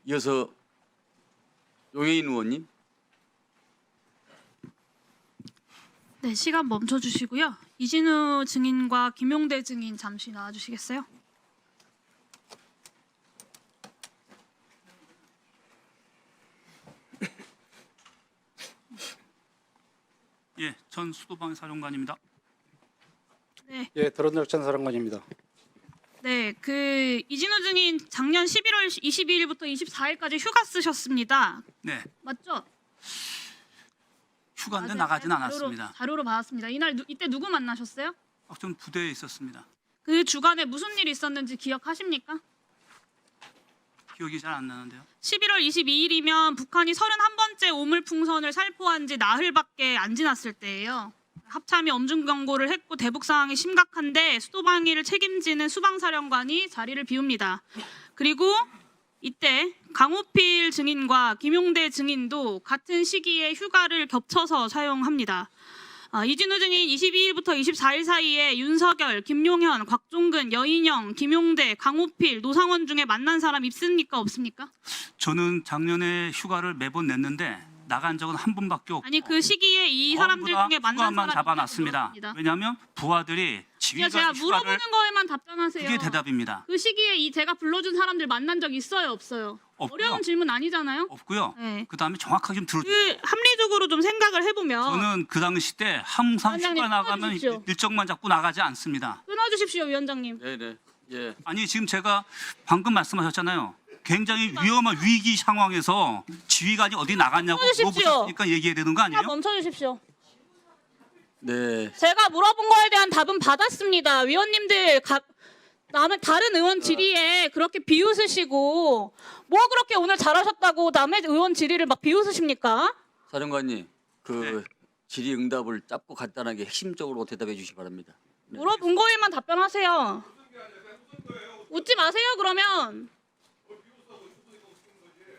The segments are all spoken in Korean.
이어서 용해인 의원님. 네, 시간 멈춰 주시고요. 이진우 증인과 김용대 증인 잠시 나와 주시겠어요? 예, 전 수도방 사령관입니다. 네. 예, 드론열찬 사령관입니다. 네, 이진우 증인 작년 11월 22일부터 24일까지 휴가 쓰셨습니다. 네, 맞죠? 휴가인데 맞아요. 나가진 않았습니다. 자료로 받았습니다. 이때 누구 만나셨어요? 전 부대에 있었습니다. 그 주간에 무슨 일이 있었는지 기억하십니까? 기억이 잘 안 나는데요. 11월 22일이면 북한이 31번째 오물풍선을 살포한 지 나흘밖에 안 지났을 때예요. 합참이 엄중 경고를 했고 대북 상황이 심각한데 수도방위를 책임지는 수방사령관이 자리를 비웁니다. 그리고 이때 강호필 증인과 김용대 증인도 같은 시기에 휴가를 겹쳐서 사용합니다. 이진우 증인 22일부터 24일 사이에 윤석열, 김용현, 곽종근, 여인영, 김용대, 강호필, 노상원 중에 만난 사람 있습니까? 없습니까? 저는 작년에 휴가를 매번 냈는데 나간 적은 한 번밖에 없고 아니 그 시기에 이 사람들 전부 다 중에 만난 휴가만 사람이 잡아놨습니다. 있습니다. 왜냐하면 부하들이 제가 지휘관 휴가를 물어보는 거에만 답변하세요. 그게 대답입니다. 그 시기에 제가 불러준 사람들 만난 적 있어요, 없어요? 없고요. 어려운 질문 아니잖아요. 없고요. 네. 그다음에 정확하게 좀 들어주세요. 그 합리적으로 좀 생각을 해보면 저는 그 당시 때 항상 위원장님, 휴가 나가면 끊어주십시오. 일정만 잡고 나가지 않습니다. 끊어주십시오, 위원장님. 네네. 예. 아니 지금 제가 방금 말씀하셨잖아요. 굉장히 위험한 위기 상황에서 지휘관이 어디 나갔냐고 끊어주십시오. 물어보셨으니까 얘기해야 되는 거 아니에요? 멈춰주십시오. 네. 제가 물어본 거에 대한 답은 받았습니다. 위원님들 다른 의원 질의에 그렇게 비웃으시고 뭐 그렇게 오늘 잘하셨다고 남의 의원 질의를 막 비웃으십니까? 사령관님, 네. 질의응답을 짧고 간단하게 핵심적으로 대답해 주시기 바랍니다. 네. 물어본 거에만 답변하세요. 웃지 마세요, 그러면.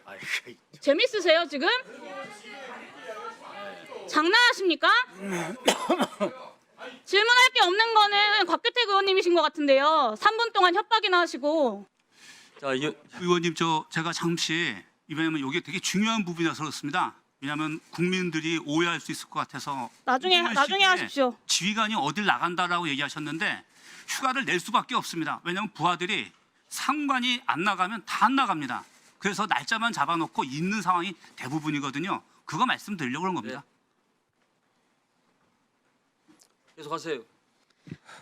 아이, 재밌으세요, 지금? 장난하십니까? 질문할 게 없는 거는 곽규택 의원님이신 것 같은데요. 3분 동안 협박이나 하시고. 자, 의원님 제가 잠시 왜냐면 이게 되게 중요한 부분이라서 그렇습니다. 왜냐하면 국민들이 오해할 수 있을 것 같아서 나중에 시기에 하십시오. 지휘관이 어딜 나간다라고 얘기하셨는데 휴가를 낼 수밖에 없습니다. 왜냐하면 부하들이 상관이 안 나가면 다 안 나갑니다. 그래서 날짜만 잡아놓고 있는 상황이 대부분이거든요. 그거 말씀드리려고 그런 겁니다. 계속하세요.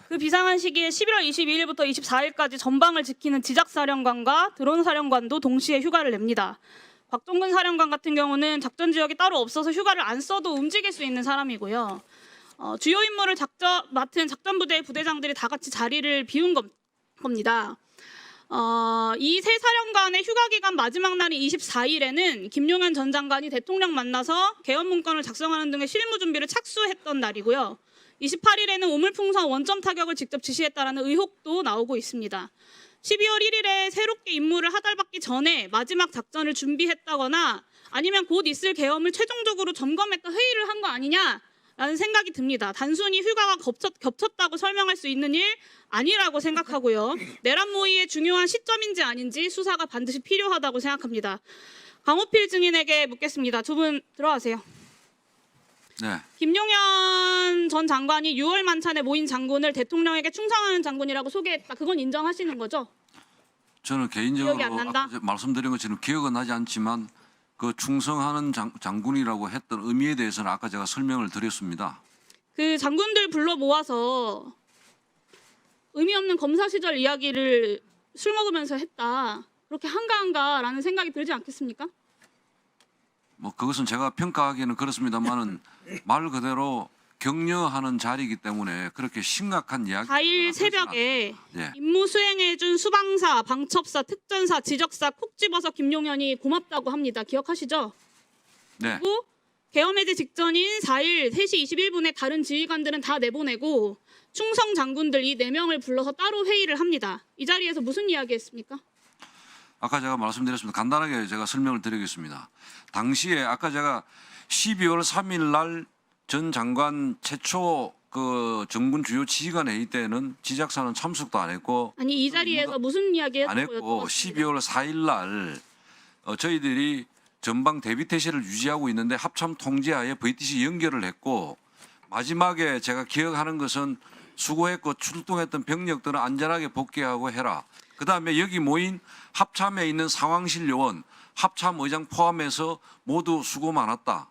그 비상한 시기에 11월 22일부터 24일까지 전방을 지키는 지작사령관과 드론사령관도 동시에 휴가를 냅니다. 곽종근 사령관 같은 경우는 작전 지역이 따로 없어서 휴가를 안 써도 움직일 수 있는 사람이고요. 주요 임무를 맡은 작전부대 부대장들이 다 같이 자리를 비운 겁니다. 이 세 사령관의 휴가 기간 마지막 날인 24일에는 김용현 전 장관이 대통령 만나서 개헌 문건을 작성하는 등의 실무 준비를 착수했던 날이고요. 28일에는 오물풍선 원점 타격을 직접 지시했다라는 의혹도 나오고 있습니다. 12월 1일에 새롭게 임무를 하달받기 전에 마지막 작전을 준비했다거나 아니면 곧 있을 계엄을 최종적으로 점검했다 회의를 한 거 아니냐라는 생각이 듭니다. 단순히 휴가가 겹쳤다고 설명할 수 있는 일 아니라고 생각하고요. 내란 모의의 중요한 시점인지 아닌지 수사가 반드시 필요하다고 생각합니다. 강호필 증인에게 묻겠습니다. 두 분 들어가세요. 네, 김용현 전 장관이 6월 만찬에 모인 장군을 대통령에게 충성하는 장군이라고 소개했다. 그건 인정하시는 거죠? 저는 개인적으로 기억이 안 난다? 아까 말씀드린 것처럼 기억은 나지 않지만 그 충성하는 장군이라고 했던 의미에 대해서는 아까 제가 설명을 드렸습니다. 그 장군들 불러 모아서 의미 없는 검사 시절 이야기를 술 먹으면서 했다. 그렇게 한가한가라는 생각이 들지 않겠습니까? 뭐 그것은 제가 평가하기에는 그렇습니다만은 말 그대로 격려하는 자리이기 때문에 그렇게 심각한 이야기. 4일 새벽에 예. 임무 수행해준 수방사, 방첩사, 특전사, 지적사 콕 집어서 김용현이 고맙다고 합니다. 기억하시죠? 네, 그리고 계엄 해제 직전인 4일 3시 21분에 다른 지휘관들은 다 내보내고 충성 장군들 이 4명을 불러서 따로 회의를 합니다. 이 자리에서 무슨 이야기 했습니까? 아까 제가 말씀드렸습니다. 간단하게 제가 설명을 드리겠습니다. 당시에 아까 제가 12월 3일 날 전 장관 최초 그 정군 주요 지휘관 회의 때는 지작사는 참석도 안 했고 아니 이 자리에서 무슨 이야기 안 했다고 했고 여쭤봤습니다. 12월 4일 날 저희들이 전방 대비 태세를 유지하고 있는데 합참 통제하에 VTC 연결을 했고 마지막에 제가 기억하는 것은 수고했고 출동했던 병력들은 안전하게 복귀하고 해라. 그다음에 여기 모인 합참에 있는 상황실 요원, 합참 의장 포함해서 모두 수고 많았다.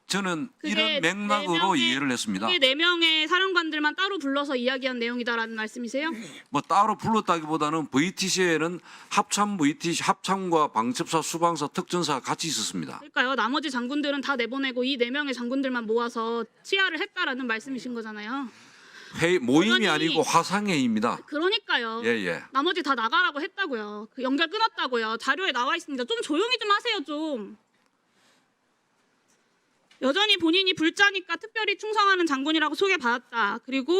저는 이런 맥락으로 이해를 했습니다. 그게 4명의 사령관들만 따로 불러서 이야기한 내용이다라는 말씀이세요? 뭐 따로 불렀다기보다는 VTC에는 합참 VTC, 합참과 방첩사, 수방사, 특전사가 같이 있었습니다. 그러니까요. 나머지 장군들은 다 내보내고 이 4명의 장군들만 모아서 치하를 했다라는 말씀이신 거잖아요. 모임이 여전히- 아니고 화상회의입니다. 그러니까요. 예. 나머지 다 나가라고 했다고요. 그 연결 끊었다고요. 자료에 나와 있습니다. 좀 조용히 좀 하세요, 좀. 여전히 본인이 불자니까 특별히 충성하는 장군이라고 소개받았다. 그리고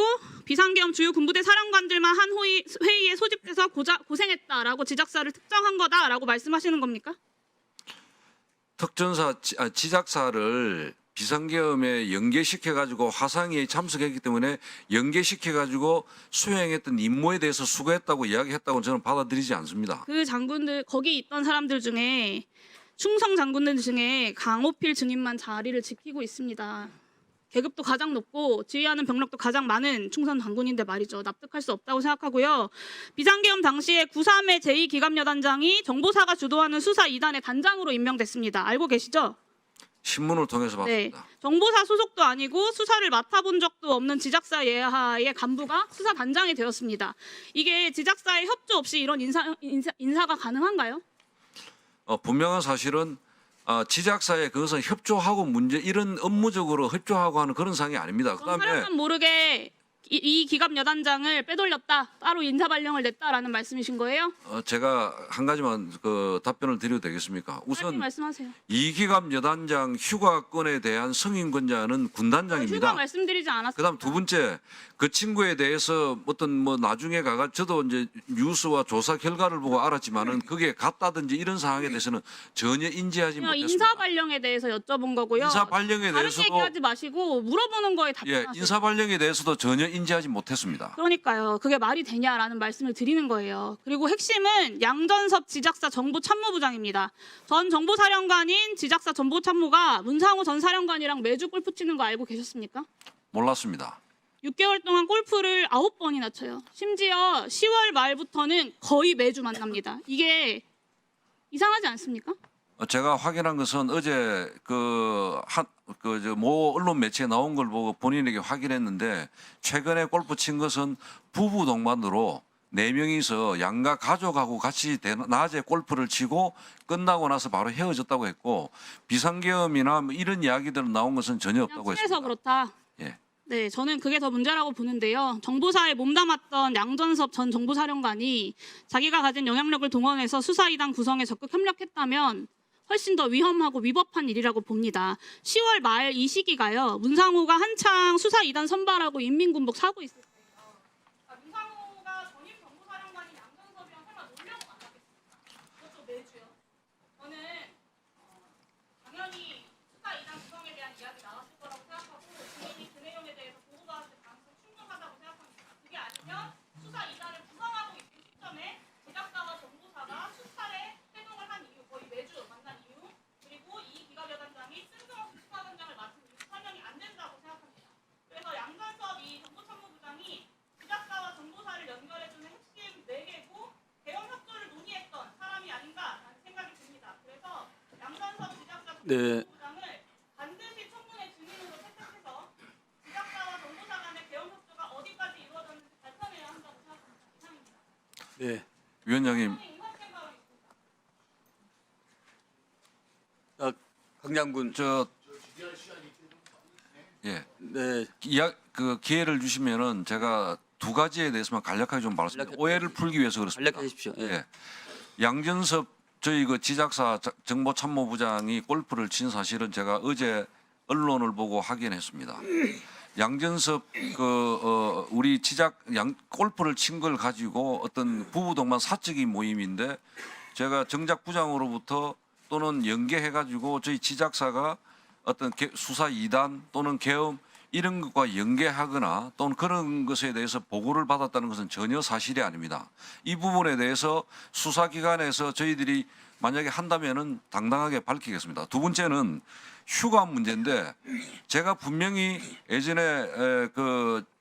비상계엄 주요 군부대 사령관들만 한 회의에 소집돼서 고생했다라고 지작사를 특정한 거다라고 말씀하시는 겁니까? 특전사 지작사를 비상계엄에 연계시켜가지고 화상회의에 참석했기 때문에 연계시켜가지고 수행했던 임무에 대해서 수고했다고 이야기했다고 저는 받아들이지 않습니다. 그 장군들 거기 있던 사람들 중에 충성 장군들 중에 강호필 증인만 자리를 지키고 있습니다. 계급도 가장 높고 지휘하는 병력도 가장 많은 충성 장군인데 말이죠. 납득할 수 없다고 생각하고요. 비상계엄 당시에 93의 제2기갑여단장이 정보사가 주도하는 수사 2단의 단장으로 임명됐습니다. 알고 계시죠? 신문을 통해서 네. 봤습니다. 정보사 소속도 아니고 수사를 맡아본 적도 없는 지작사 예하의 간부가 수사 단장이 되었습니다. 이게 지작사의 협조 없이 이런 인사가 가능한가요? 분명한 사실은 지작사에 그것은 협조하고 이런 업무적으로 협조하고 하는 그런 상황이 아닙니다. 그럼 그다음에 사령관 모르게 이 기갑 여단장을 빼돌렸다, 따로 인사 발령을 냈다라는 말씀이신 거예요? 제가 한 가지만 그 답변을 드려도 되겠습니까? 빨리 우선 말씀하세요. 이기갑 여단장 휴가권에 대한 승인권자는 군단장입니다. 휴가 말씀드리지 않았습니다. 그다음 두 번째 그 친구에 대해서 어떤 뭐 나중에 가가 저도 이제 뉴스와 조사 결과를 보고 알았지만은 그게 같다든지 이런 상황에 대해서는 전혀 인지하지 못했습니다. 인사 발령에 대해서 여쭤본 거고요. 인사 발령에 다른 대해서도 얘기하지 마시고 물어보는 거에 예, 답변하세요. 인사 발령에 대해서도 전혀 인지하지 못했습니다. 그러니까요. 그게 말이 되냐라는 말씀을 드리는 거예요. 그리고 핵심은 양전섭 지작사 정보참모부장입니다. 전 정보사령관인 지작사 정보참모가 문상호 전 사령관이랑 매주 골프 치는 거 알고 계셨습니까? 몰랐습니다. 6개월 동안 골프를 9번이나 쳐요. 심지어 10월 말부터는 거의 매주 만납니다. 이게 이상하지 않습니까? 제가 확인한 것은 어제 모 언론 매체에 나온 걸 보고 본인에게 확인했는데 최근에 골프 친 것은 부부 동반으로 4명이서 양가 가족하고 같이 낮에 골프를 치고 끝나고 나서 바로 헤어졌다고 했고 비상계엄이나 뭐 이런 이야기들은 나온 것은 전혀 그냥 없다고 친해서 했습니다. 그렇다. 예. 네, 저는 그게 더 문제라고 보는데요. 정보사에 몸담았던 양전섭 전 정보사령관이 자기가 가진 영향력을 동원해서 수사 2단 구성에 적극 협력했다면 훨씬 더 위험하고 위법한 일이라고 봅니다. 10월 말 이 시기가요. 문상호가 한창 수사 2단 선발하고 인민군복 사고 있을 때예요. 문상호가 전임 정보사령관인 양전섭이랑 설마 놀려고 만났겠습니까? 그것도 매주요. 저는 당연히 수사 2단 구성에 대한 이야기 나왔을 거라고 생각하고 본인이 그 내용에 대해서 보고받았을 가능성이 충분하다고 생각합니다. 그게 아니면 수사 2단을 구성하고 있는 시점에 제작사와 정보사가 수차례 회동을 한 이유, 거의 매주 만난 이유, 그리고 이 기갑여단장이 쓸데없이 수사단장을 맡은 이유 설명이 안 된다고 생각합니다. 그래서 양전섭 이 정보참모부장이 제작사와 정보사를 연결해주는 핵심 4개고 대형 협조를 논의했던 사람이 아닌가라는 생각이 듭니다. 그래서 양전섭 제작사 네. 정보부장을 반드시 청문회 증인으로 채택해서 제작사와 정보사 간의 대형 협조가 어디까지 이루어졌는지 밝혀내야 한다고 생각합니다. 이상입니다. 네. 위원장님, 인사 생각을 강 장군. 예, 네. 그 기회를 주시면은 제가 두 가지에 대해서만 간략하게 좀 말씀드립니다. 오해를 풀기 위해서 그렇습니다. 간략해 주십시오. 예. 예. 양전섭 저희 그 지작사 정보참모부장이 골프를 친 사실은 제가 어제 언론을 보고 확인했습니다. 양전섭 우리 골프를 친 걸 가지고 어떤 부부 동반 사적인 모임인데 제가 정작 부장으로부터 또는 연계해 가지고 저희 지작사가 어떤 수사 2단 또는 계엄 이런 것과 연계하거나 또는 그런 것에 대해서 보고를 받았다는 것은 전혀 사실이 아닙니다. 이 부분에 대해서 수사기관에서 저희들이 만약에 한다면은 당당하게 밝히겠습니다. 두 번째는 휴가 문제인데 제가 분명히 예전에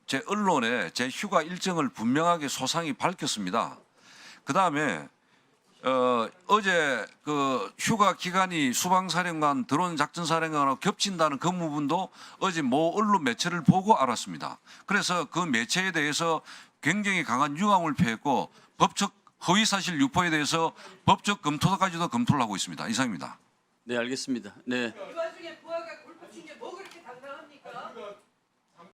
제 언론에 제 휴가 일정을 분명하게 소상히 밝혔습니다. 그 다음에 어제 그 휴가 기간이 수방사령관, 드론작전사령관하고 겹친다는 그 부분도 어제 모 언론 매체를 보고 알았습니다. 그래서 그 매체에 대해서 굉장히 강한 유감을 표했고 법적 허위사실 유포에 대해서 법적 검토까지도 검토를 하고 있습니다. 이상입니다. 네, 알겠습니다. 네.